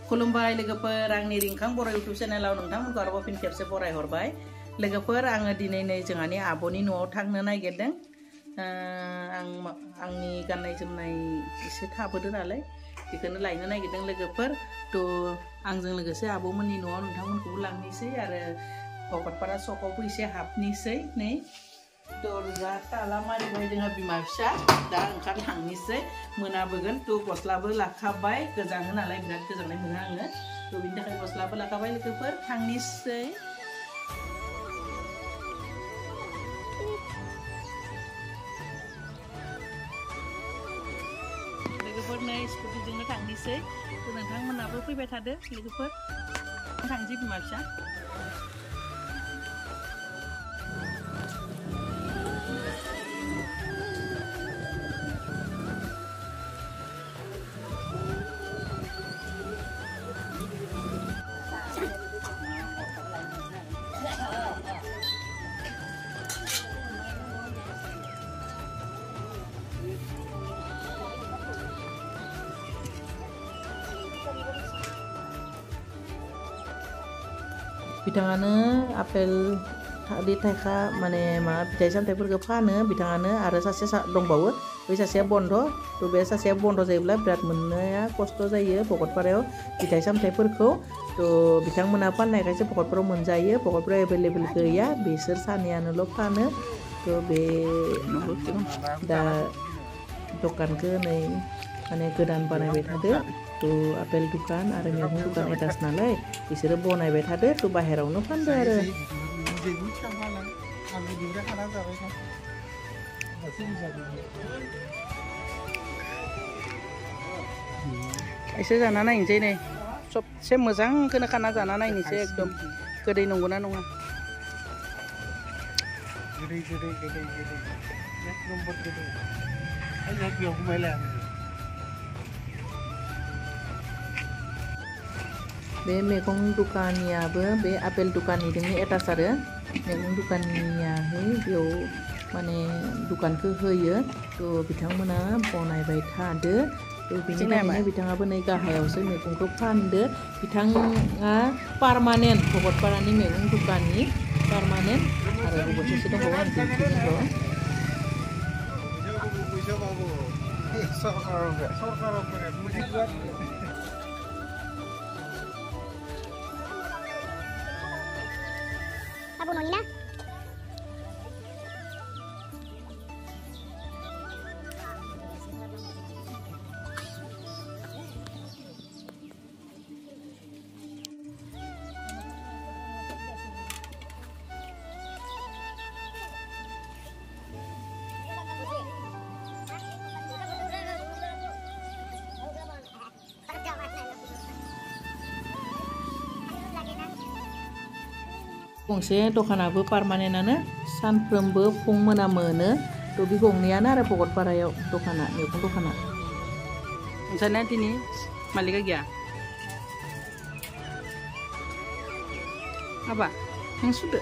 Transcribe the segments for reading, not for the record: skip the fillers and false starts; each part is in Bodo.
खुलुमबाय लोगोफोर आंनि रिंखां बर' इउटुब चेनेलाव नोंथांमोनखौ आरोबाव फिन खेबसे बरायहरबाय। लोगोफोर आङो दिनै नै जोंहानि आब'नि न'आव थांनो नागिरदों। आंनि गाननाय जोमनाय एसे थाबोदों नालाय बेखौनो लायनो नागिरदों लोगोफोर। आंजों लोगोसे आब'मोननि न'आव नोंथांमोनखौबो लांनोसै आरो भकतपारा सकआवबो एसे हाबनोसै। नै दरजा ताला मारिबाय जोंहा बिमा फिसा दा ओंखारलांनोसै मोनाबोगोन। गस्लाबो लाखाबाय गोजाङो नालाय बिराद गोजांनाय मोनो आङो। बिनि थाखाय गस्लाबो लाखाबाय लोगोफोर थांनोसै। लोगोफोर नै स्कुटिजोंनो थांनोसै। नोंथांमोनाबो फैबाय थादो लोगोफोर थांसै बिमा फिसा। बिथाङानो आपेल थालिर थाइखा माने मा फिथाइ सामथाइफोरखौ फानो बिथाङानो आरो सासे दंबावो बै सासेया बन्द'। बे सासेया बन्द' जायोब्ला बिराद मोननाया खस्थ' जायो भकतपारायाव फिथाइ सामथाइफोरखौ। बिथांमोना फाननायखायसो भकतपारायाव मोनजायो। भकतपारायाव एभेलेबेल गैया बिसोर सानैयानोल' फानो। बे दा दखानखौ नै माने गोदान बानायबाय थादो। आपेल दुकान आरो मैगं दुकान एटाच नालाय बिसोरो बनायबाय थादो। बाहेरावनो फानदो आरो एसे जाना नायनोसै नै सबसे मोजांखौनो खाना जाना नायनोसै एकदम गोदै नंगौना नङा। गोदै गोदै गोदै गोदै एक नम्बर गोदै। बे मैगं दुकानियाबो बे आपेल दुकाननिजोंनो एटाच आरो मैगं दुकाननियाहै बेयाव माने दुकानखौ होयो। बिथांमोना बनायबाय थादो। बिनि थाखायनो बिथाङाबो नै गाहायावसो मैगंखौ फानदो। बिथाङा पारमानेन्ट भकतपारानि मैगं दुकाननि पारमानेन्ट आरो गुबुन सासे दंबावो आं दिन्थिगोन र'। Abu Nonina. गंसे दखानाबो पारमानेन्टआनो सानफ्रोमबो फुं मोना मोनो। बे गंनैयानो आरो भकतपारायाव दखाना मैगं दखाना। नोंसाना दिनै मालिका गैया हाबा नों सुदो।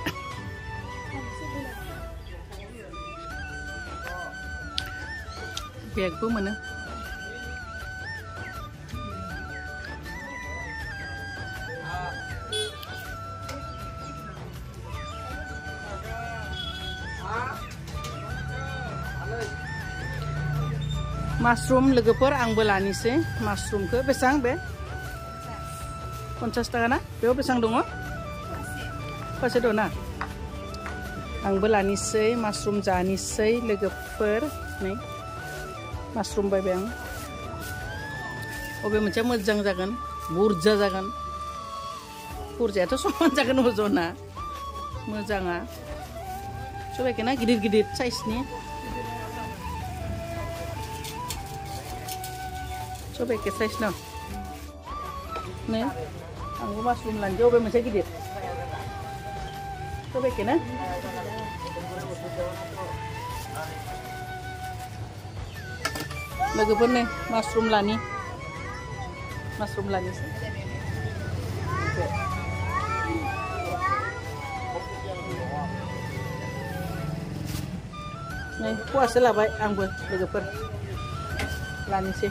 बेगबो मोनो। माशरुम लोगोफोर आंबो लानोसै माशरुमखौ बेसेबां बे 50 थाखा ना बेयाव बेसेबां दङ फसे दं ना। आंबो लानोसै माशरुम जानोसै लोगोफोर। नै माशरुम बायबाय आं। अबे मोनसेया मोजां जागोन बुरजा जागोन। बुरजायाथ' समान जागोन अजना मोजाङा सबाइखौ ना गिदिर गिदिर साइजनि। सबाइखौ साइज न नै आंबो माशरुम लानोसै अबे मोनसे गिदिर सबाइखौ ना। लोगोफोर नै माशरुम लानोसै। नै फवासे लाबाय आंबो लोगोफोर लानोसै।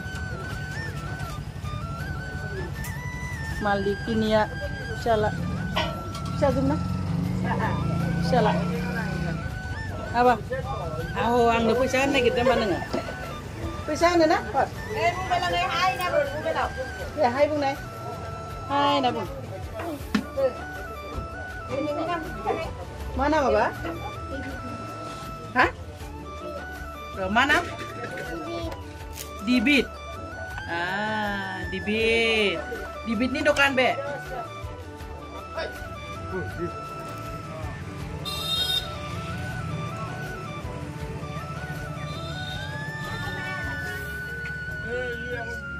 Malikinia Syala Syazumna Syala apa ang được pesa này kita mana nggak pesa này na Pak bung belang hai na bung belang ya hai bung này hai na bung mana Bapak hah mana Dibit Dibit ni dokan be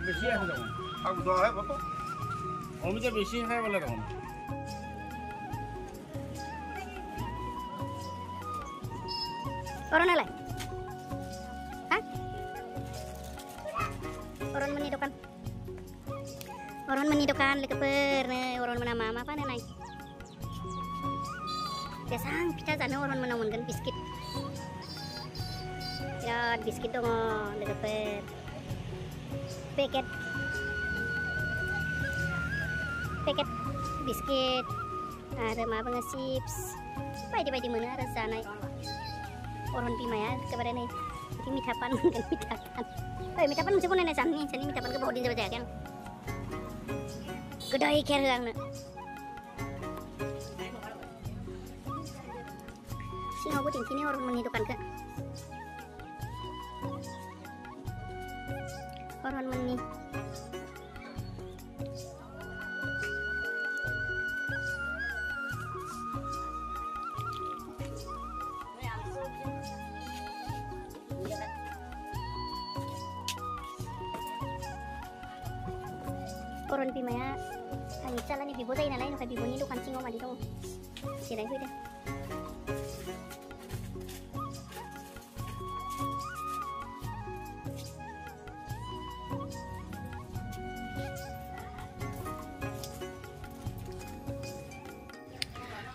বেশি আছে তখন আগে দেওয়া হয় কত অমিতে বেশি হয় বলে তখন Orang nalai? Hah? Orang menidokan? Orang menidokan lekeper, orang menama apa nih? Biasang kita sana orang menamunkan biskit. Ya biskit dong, lekeper. Paket biskit. Ada apa chips? Padi mana ada sana? Orang pimaya kepada nih, ini mitapan kan mitapan. Mitapan mesti pun nenek sani mitapan ke bawah di jalan kan. Kedai kerang nak. Si aku sini orang menghidupkan ke. Orang meni. Orang pimaya ang jalan ni bibo tayo na lain, bibo ni kan singo mali to. Sila ito dah.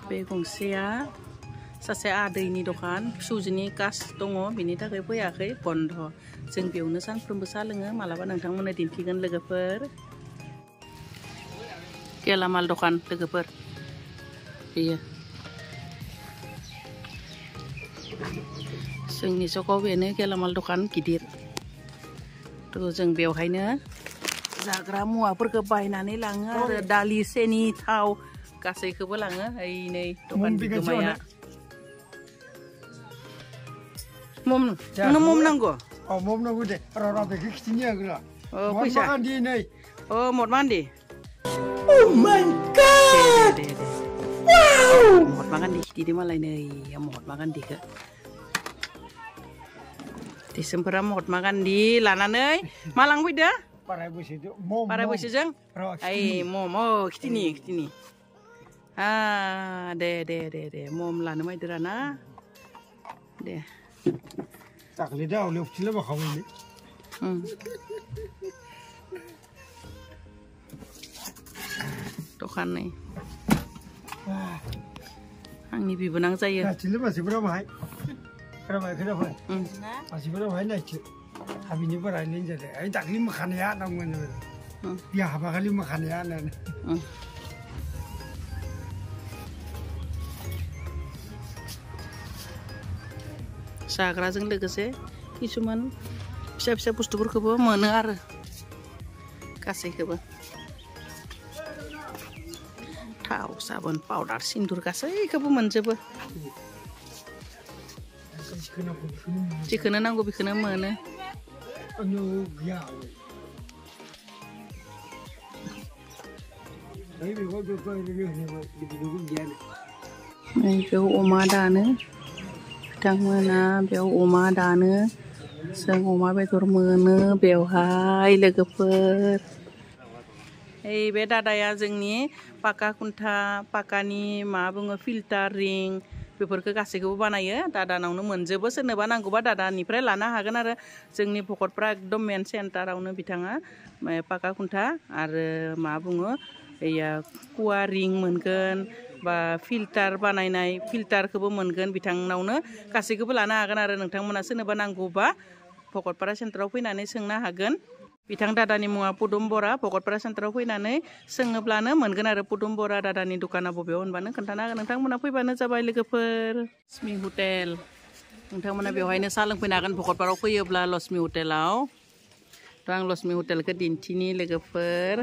Begong saसे आदैनि दखान फिसौजोनि कास दङ बिनि थाखाय फैयाखै बन्द जों बेयावनो सानफ्रोमबो सा लोङो मालाबा नोंथांमोननो दिन्थिगोन लोगोफोर गेलामाल दखान लोगोफोर बेयो जोंनि सकाव बेनो गेलामाल दखान गिदिर थ' जों बेवहायनो जाग्रा मुवाफोरखौ बायनानै लाङो आरो दालि सेनि थाव गासैखौबो लाङो ओइ नै दखान बिगोमाया मम नोंनो मम नांगौ मम नांगौ दे र' बेखौ खिथिनि आगोला फैसा मान्दि नै मद मान्दि Oh my god! Wow! Mahatma Gandhi khiti malai nei Mahatma Gandhi ke. Disempera Mahatma Gandhi lananai malang fैदो. Parai bosi mom. Parai bosi जों. Ai mom khitini. De mom lana maidira na. De. Takli dah oleh ucila bakal ini. Dखान नै आंनि बिबोनां जायो गासिबो मानसिफोरा बाहाय खोनाबाय मानसिफोरा बाहाय नायसो हाबिनि बारा लेन जादों ओइ दाख्लि मोखानाया नांगौमोन बिया हाबाखालि मोखानाया होननानै जाग्राजों लोगोसे किसुमान फिसा बुस्थुफोरखौबो मोनो आरो गासैखौबो थाव साबोन पाउडार सिन्दुर गासैखौबो मोनजोबो जेखौनो नांगौ बेखौनो मोनो बेयाव अमा दानो बिथांमोना बेयाव अमा दानो जों अमा बेदर मोनो बेवहाय लोगोफोर ओइ बे दादाया जोंनि पाका खुन्था पाकानि मा बुङो फिल्टार रिं बेफोरखौ गासैखौबो बानायो दादानावनो मोनजोबो सोरनोबा नांगौबा दादानिफ्राय लानो हागोन आरो जोंनि भकतपारा एकदम मेन सेन्टारावनो बिथाङा पाका खुन्था आरो मा बुङो एया कुवा रिं मोनगोन बा फिल्टार बानायनाय फिल्टारखौबो मोनगोन बिथांनावनो गासैखौबो लानो हागोन आरो नोंथांमोना सोरनोबा नांगौबा भकतपारा सेन्टाराव फैनानै सोंनो हागोन बिथां दादानि मुङा पुदुम बरा भगतपारा सेन्टाराव फैनानै सोङोब्लानो मोनगोन आरो पुदुम बरा दादानि दखाना बबेयाव होनबानो खोन्थानो हागोन नोंथांमोना फैबानो जाबाय लोगोफोर लक्ष्मी हटेल नोंथांमोना बेवहायनो साहा लोंफैनो हागोन भगतपारायाव फैयोब्ला लक्ष्मी हटेलाव थ' आं लक्ष्मी हटेलखौ दिन्थिनि लोगोफोर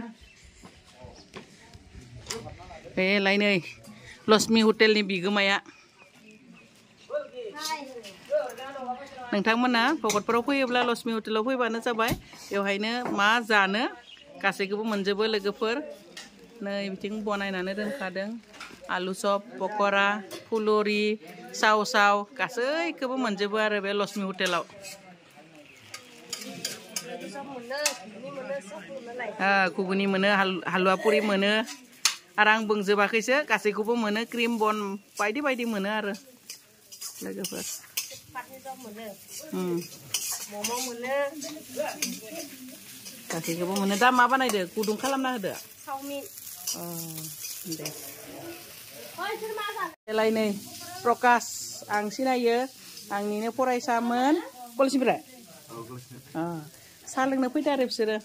बेलाय नै लक्ष्मी हटेलनि बिगोमाया नोंथांमोना भगतपारायाव फैयोब्ला लक्ष्मी हटेलाव फैबानो जाबाय बेवहायनो मा जानो गासैखौबो मोनजोबो लोगोफोर नै बिथिं बनायनानै दोनखादों आलु चप पक'रा फुलुरि साव साव गासैखौबो मोनजोबो आरो बे लक्ष्मी हटेलाव घुगुनि मोनो हालुवा पुरि मोनो आरो आं बुंजोबाखैसो गासैखौबो मोनो क्रिम बन बायदि बायदि मोनो आरो लोगोफोर गासैखौबो मोनो दा मा बानायदो गुदुं खालामना होदो चाउमिन दे बेलाय नै प्रकाश आं सिनायो आंनिनो फरायसामोन कलेजनिफ्राय साहा लोंनो फैदो आरो बिसोरो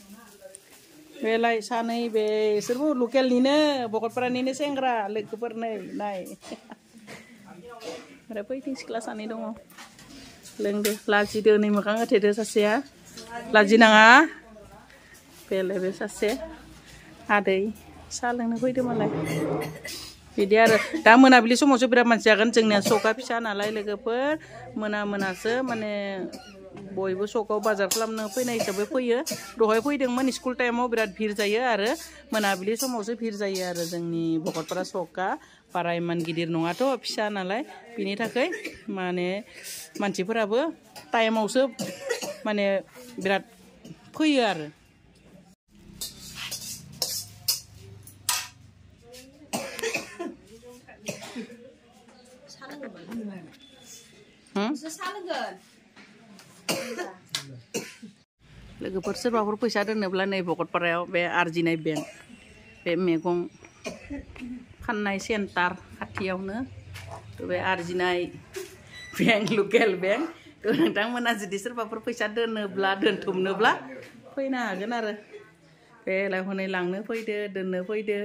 बेलाय सानै बेसोरबो लकेलनिनो भगतपारानिनो सेंग्रा लोगोफोर नै नाय ओमफ्राय फैथिं सिख्ला सानै दङ लोंदो लाजिदो नै मोखां होथेदो सासेया लाजिनाङा बेलाय बे सासे आदै साहा लोंनो फैदो मालाय बिदि आरो दा मोनाबिलि समावसो बिराद मानसि जागोन जोंनिया सका फिसा नालाय लोगोफोर मोनासो माने बयबो सकाव बाजार खालामनो फैनाय हिसाबै फैयो दहाय फैदोंमोन स्कुल टाइमाव बिराद भिर जायो आरो मोनाबिलि समावसो भिर जायो आरो जोंनि भगतपारा सका बारा इमान गिदिर नङाथ' फिसा नालाय बिनि थाखाय माने मानसिफोराबो टाइमावसो माने बिराद फैयो आरो लोगोफोर सोरबाफोर फैसा दोनोब्ला नै भगतपारायाव बे आरजिनाय बेंक बे मैगं फाननाय सेन्टार खाथियावनो बे आरजिनाय बेंक लकेल बेंक थ' नोंथांमोना जुदि सोरबाफोर फैसा दोनोब्ला दोनथुमनोब्ला फैनो हागोन आरो बेलाय हनै लांनो फैदो दोननो फैदो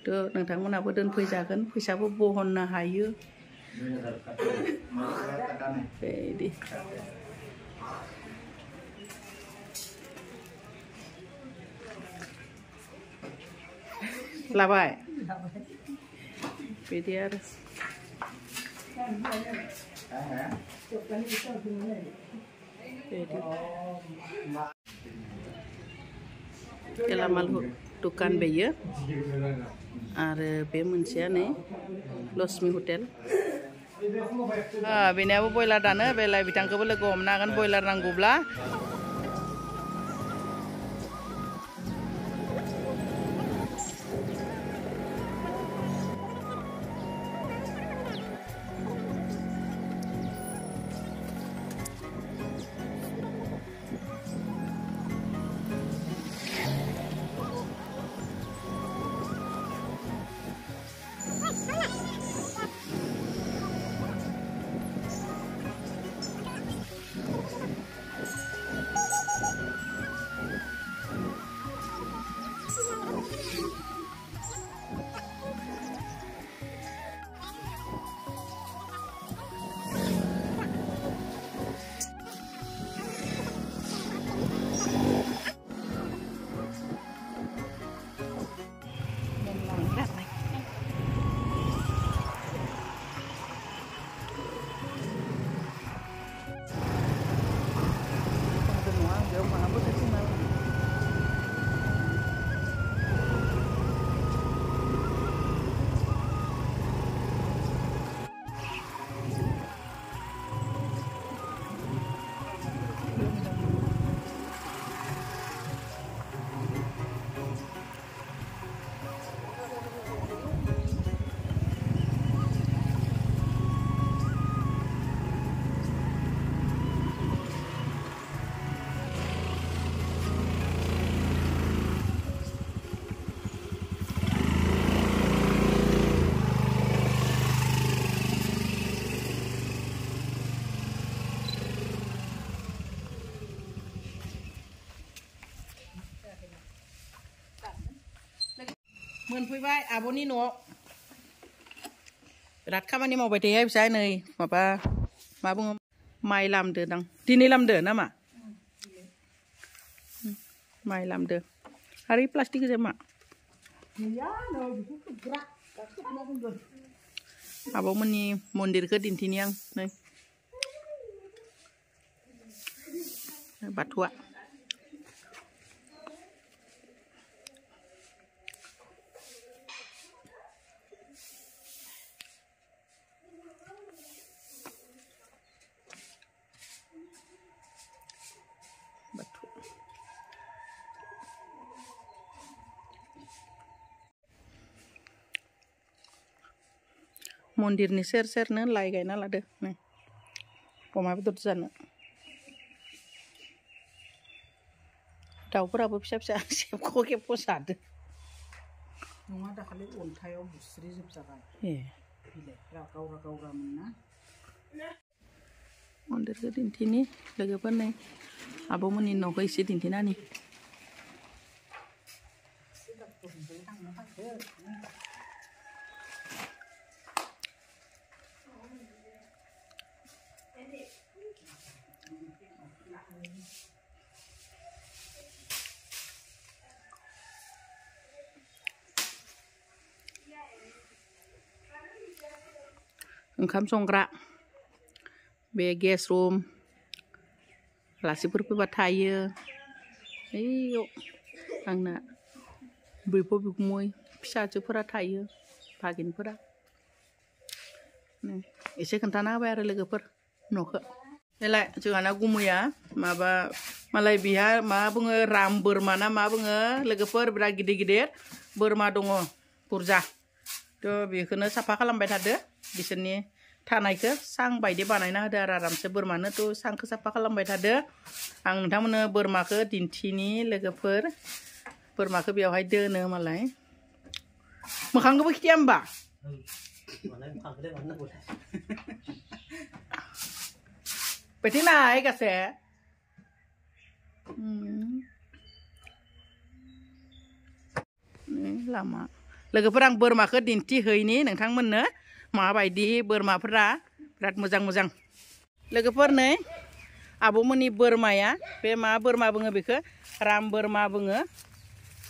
थ' नोंथांमोनाबो दोनफैजागोन फैसाबो बहननो हायो बेदि लाबाय बिदि आरो गेलामाल दुकान बेयो आरो बे मोनसेया नै लक्ष्मी हटेल बेनियाबो बयलार दानो बेलाय बिथांखौबो लोगो हमनो हागोन बयलार नांगौब्ला मोनफैबाय आब'नि न'आव बिराद खामानि मावबाय थायो फिसा नै माबा मा बुङो माइ लामदो दां दिनै लामदो नामा माइ लामदो आरो प्लास्टिक गोजा मा आब'मोननि मन्दिरखौ दिन्थिनि आं नै बाथौआ मन्दिरनि सेर सेरनो लाइ गायना लादो नै अमा बेदर जानो दाउफोराबो फिसा फिसा खेबख' खेबख' जादो नङा दाखालि अन्थाइयाव बुस्रिजोबजाबाय ए बिलाइफ्रा गावरा गावरामोन ना मन्दिरखौ दिन्थिनि लोगोफोर नै आब'मोननि न'खौ एसे दिन्थिनानि ओंखाम संग्रा बे गेस रुम आलासिफोर फैबा थायो ओइयाव आंना बिब' बिगुमै फिसाजोफोरा थायो भागिनफोरा एसे खोन्थाना होबाय आरो लोगोफोर न'खौ देलाय जोंहाना गुमैया माबा मालाय बिहा मा बुङो राम बोरमा ना मा बुङो लोगोफोर बिराद गिदिर गिदिर बोरमा दङ बुरजा थ' बेखौनो साफा खालामबाय थादो बिसोरनि थानायखौ सां बायदि बानायना होदो आरो आरामसे बोरमानो थ' सांखौ साफा खालामबाय थादो आं नोंथांमोननो बोरमाखौ दिन्थिनि लोगोफोर बोरमाखौ बेवहाय दोनो मालाय मोखांखौबो खिथिया होमबा बेथिं नाय गासे लामा लोगोफोर आं बोरमाखौ दिन्थिहैनि नोंथांमोननो माबायदि बोरमाफोरा बिराद मोजां मोजां लोगोफोर नै आब'मोननि बोरमाया बे मा बोरमा बुङो बेखौ राम बोरमा बुङो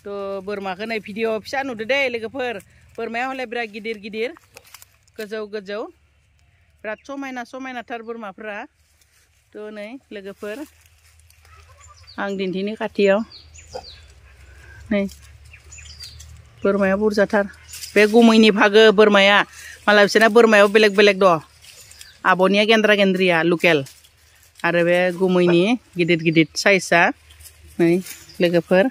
थ' बोरमाखौ नै भिडिअ फिसा नुदो दे लोगोफोर बोरमाया हले बिराद गिदिर गिदिर गोजौ गोजौ बिराद समायना समायनाथार बोरमाफोरा थ' नै लोगोफोर आं दिन्थिनि खाथियाव नै बोरमाया बुरजाथार बे गुमैनि भागो बोरमाया मालाय बिसोरना बोरमायाव बेलेग बेलेग दं आब'निया गेन्द्रा गेन्द्रिया लकेल आरो बे गुमैनि गिदिर गिदिर साइजआ नै लोगोफोर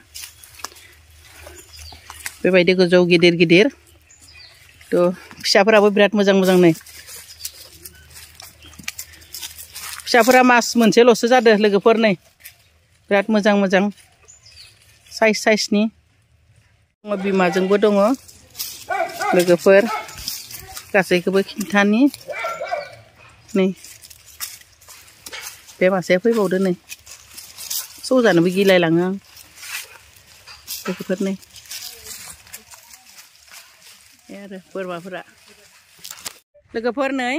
बेबायदि गोजौ गिदिर गिदिर थ' फिसाफोराबो बिराद मोजां मोजां नै फिसाफोरा मास मोनसेल'सो जादों लोगोफोर नै बिराद मोजां मोजां साइजनि बिमाजोंबो दङ लोगोफोर गासैखौबो खिन्थानि नै बे मासेया फैबावदो नै सौजानोबो गिलायलाङो आं लोगोफोर नै आरो बोरमाफोरा लोगोफोर नै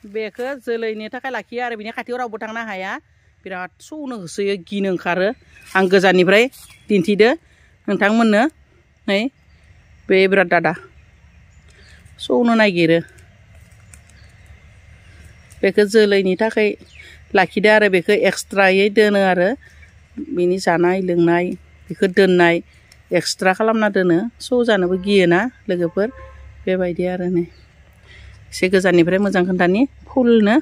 बेखौ जोलैनि थाखाय लाखियो आरो बिनि खाथियाव रावबो थांनो हाया बिराद सौनो होसोयो गिनो ओंखारो आं गोजाननिफ्राय दिन्थिदो नोंथांमोननो नै बे बिराद दादा सौनो नागिरो बेखौ जोलैनि थाखाय लाखिदो आरो बेखौ एक्सट्रायै दोनो आरो बिनि जानाय लोंनाय बेखौ दोननाय एक्सट्रा खालामना दोनो सौजानोबो गियोना लोगोफोर बेबायदि आरो नै एसे गोजाननिफ्राय मोजां खोन्थानि फुलनो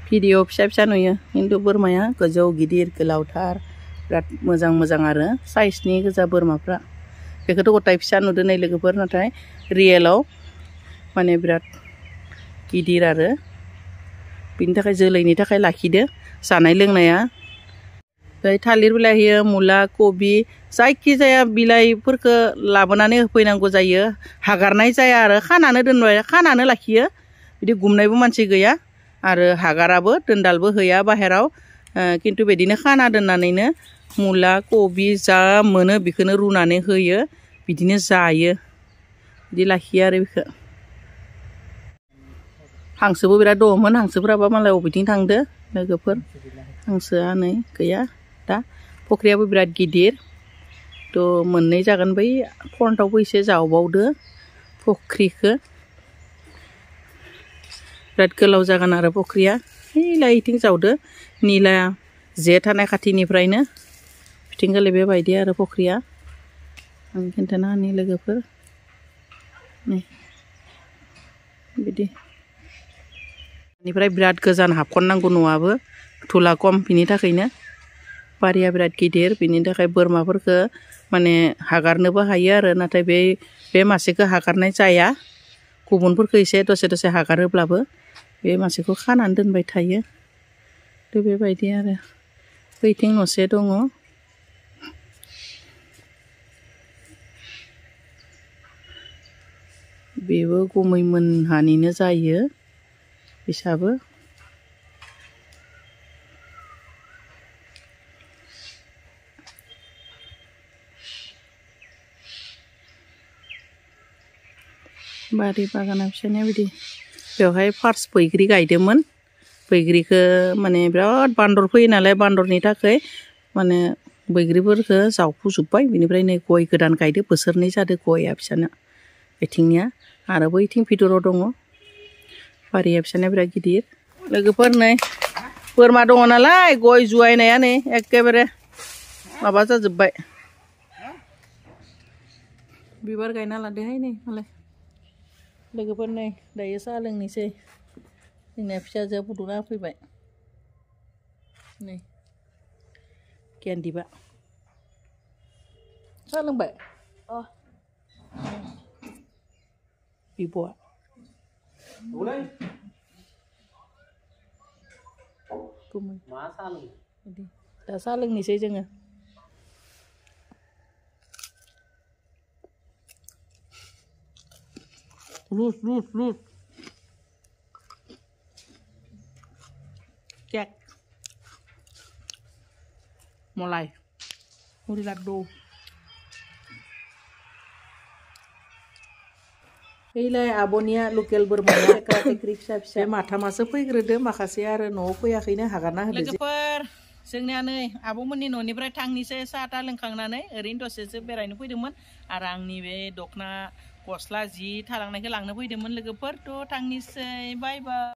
भिडिअ फिसा फिसा नुयो खिन्थु बोरमाया गोजौ गिदिर गोलावथार बिराद मोजां मोजां आरो साइजनि गोजा बोरमाफ्रा बेखौथ' गथाय फिसा नुदो नै लोगोफोर नाथाय रियेलाव माने बिराद गिदिर आरो बिनि थाखाय जोलैनि थाखाय लाखिदो जानाय लोंनाया ओमफ्राय थालिर बिलाइ होयो मुला कबि जायखिजाया बिलाइफोरखौ लाबोनानै होफैनांगौ जायो हागारनाय जाया आरो खानानै दोनबाय खानानै लाखियो बिदि गुमनायबो मानसि गैया आरो हागाराबो दोनदालबो होया बाहेराव खिन्थु बिदिनो खाना दोननानैनो मुला कबि जा मोनो बेखौनो रुनानै होयो बिदिनो जायो बिदि लाखियो आरो बेखौ हांसोबो बिराद दङमोन हांसोफोराबा मालाय बबेथिं थांदो लोगोफोर हांसोआ नै गैया दा फख्रियाबो बिराद गिदिर थ' मोननै जागोन बै फ्रन्टआवबो एसे जावबावदो फख्रिखौ बिराद गोलाव जागोन आरो फख्रिया ओइथिं जावदो निला जे थानाय खाथिनिफ्रायनो बिथिं गोलै बेबायदि आरो फख्रिया आं खिन्थाना होनि लोगोफोर नै बिदि बेनिफ्राय बिराद गोजान हाबखननांगौ न'आबो थुला खम बिनि थाखायनो बारिया बिराद गिदिर बिनि थाखाय बोरमाफोरखौ माने हागारनोबो हायो आरो नाथाय बे मासेखौ हागारनाय जाया गुबुनफोरखौ एसे दसे दसे हागारोब्लाबो बे मासेखौ खानानै दोनबाय थायो थ' बेबायदि आरो बैथिं न'से दङ बेबो गुमैमोनहानिनो जायो बिसाबो बारि बागाना फिसानिया बिदि बेवहाय फार्स्ट बैग्रि गायदोंमोन बैग्रिखौ माने बिराद बान्दर फैयो नालाय बान्दरनि थाखाय माने बैग्रिफोरखौ जावफुजोब्बाय बिनिफ्राय नै गय गोदान गायदो बोसोरनै जादों गया फिसाना बैथिंनिया आरो बैथिं भितराव दङ बारिया फिसानिया बिराद गिदिर लोगोफोर नै बोरमा दङ नालाय गय जुवायनाया नै एखेबारे माबा जाजोब्बाय बिबार गायना लादोहाय नै मालाय लोगोफोर नै दायो साहा लोंनोसै जोंना फिसाजोआ फुदुंना फैबाय नै गेन्दिबा साहा लोंबाय बिब'आ दा साहा लोंनोसै जोङो लुज केक मलाई मुरि लाड्डु ओइलाय आब'निया लकेल बोरमाया टेक्रि फिसा फिसा माथामासो फैग्रोदो माखासे आरो न'आव फैयाखैनो हागारना होदो लोगोफोर जोंनिया नै आब'मोननि न'निफ्राय थांनिसै साहा था लोंखांनानै ओरैनो दसेसो बेरायनो फैदोंमोन आरो आंनि बे दखना गस्ला जि थालांनायखौ लांनो फैदोंमोन लोगोफोर थ' थांनिसै बाय बाय